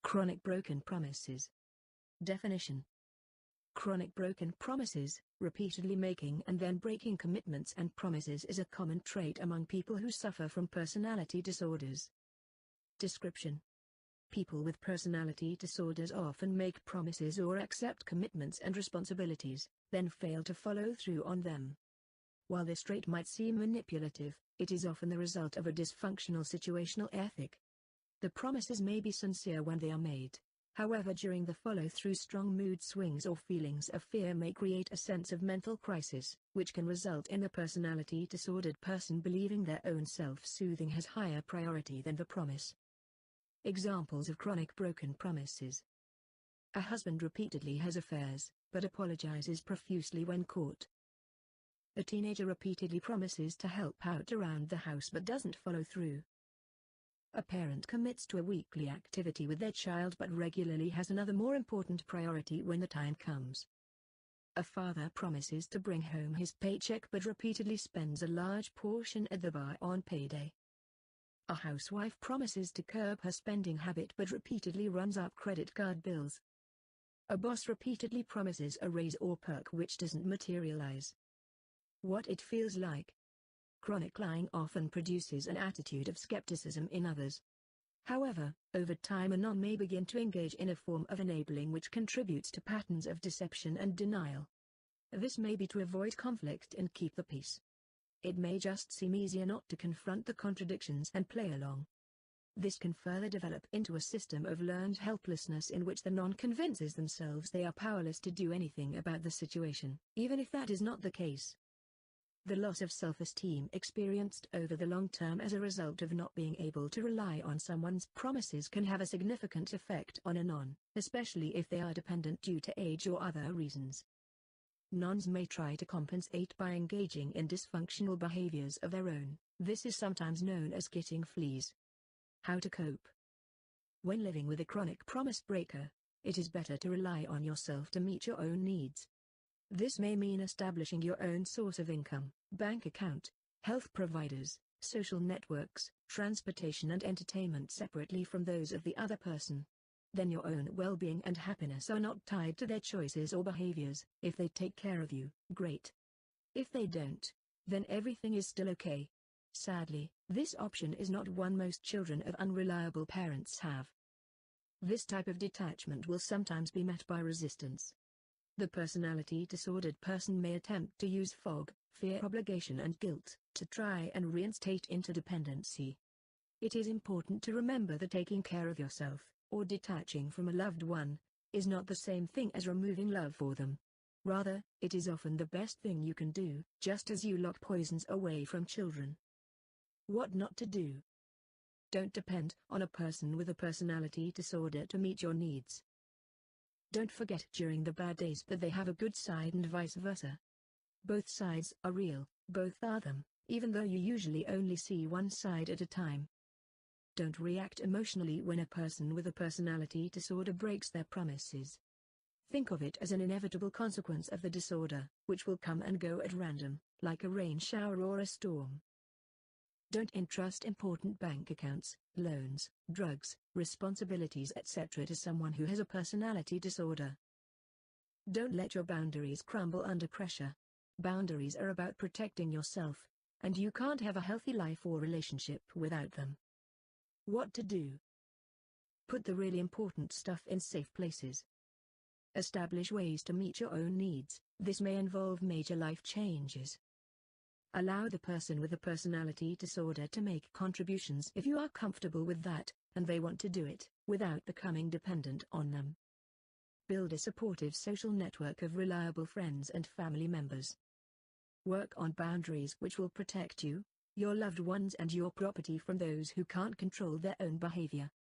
Chronic broken promises. Definition. Chronic broken promises, repeatedly making and then breaking commitments and promises, is a common trait among people who suffer from personality disorders. Description. People with personality disorders often make promises or accept commitments and responsibilities, then fail to follow through on them. While this trait might seem manipulative, it is often the result of a dysfunctional situational ethic. The promises may be sincere when they are made. However, during the follow-through, strong mood swings or feelings of fear may create a sense of mental crisis, which can result in the personality disordered person believing their own self-soothing has higher priority than the promise. Examples of chronic broken promises. A husband repeatedly has affairs, but apologizes profusely when caught. A teenager repeatedly promises to help out around the house but doesn't follow through. A parent commits to a weekly activity with their child but regularly has another more important priority when the time comes. A father promises to bring home his paycheck but repeatedly spends a large portion at the bar on payday. A housewife promises to curb her spending habit but repeatedly runs up credit card bills. A boss repeatedly promises a raise or perk which doesn't materialize. What it feels like. Chronic lying often produces an attitude of skepticism in others. However, over time a non may begin to engage in a form of enabling which contributes to patterns of deception and denial. This may be to avoid conflict and keep the peace. It may just seem easier not to confront the contradictions and play along. This can further develop into a system of learned helplessness in which the non convinces themselves they are powerless to do anything about the situation, even if that is not the case. The loss of self-esteem experienced over the long term as a result of not being able to rely on someone's promises can have a significant effect on a non, especially if they are dependent due to age or other reasons. Nons may try to compensate by engaging in dysfunctional behaviors of their own. This is sometimes known as getting fleas. How to cope. When living with a chronic promise breaker, it is better to rely on yourself to meet your own needs. This may mean establishing your own source of income, bank account, health providers, social networks, transportation and entertainment separately from those of the other person. Then your own well-being and happiness are not tied to their choices or behaviors. If they take care of you, great. If they don't, then everything is still okay. Sadly, this option is not one most children of unreliable parents have. This type of detachment will sometimes be met by resistance. The personality disordered person may attempt to use fog, fear, obligation and guilt to try and reinstate interdependency. It is important to remember that taking care of yourself, or detaching from a loved one, is not the same thing as removing love for them. Rather, it is often the best thing you can do, just as you lock poisons away from children. What not to do. Don't depend on a person with a personality disorder to meet your needs. Don't forget during the bad days that they have a good side and vice versa. Both sides are real, both are them, even though you usually only see one side at a time. Don't react emotionally when a person with a personality disorder breaks their promises. Think of it as an inevitable consequence of the disorder, which will come and go at random, like a rain shower or a storm. Don't entrust important bank accounts, loans, drugs, responsibilities etc. to someone who has a personality disorder. Don't let your boundaries crumble under pressure. Boundaries are about protecting yourself, and you can't have a healthy life or relationship without them. What to do? Put the really important stuff in safe places. Establish ways to meet your own needs. This may involve major life changes. Allow the person with a personality disorder to make contributions if you are comfortable with that, and they want to do it, without becoming dependent on them. Build a supportive social network of reliable friends and family members. Work on boundaries which will protect you, your loved ones and your property from those who can't control their own behavior.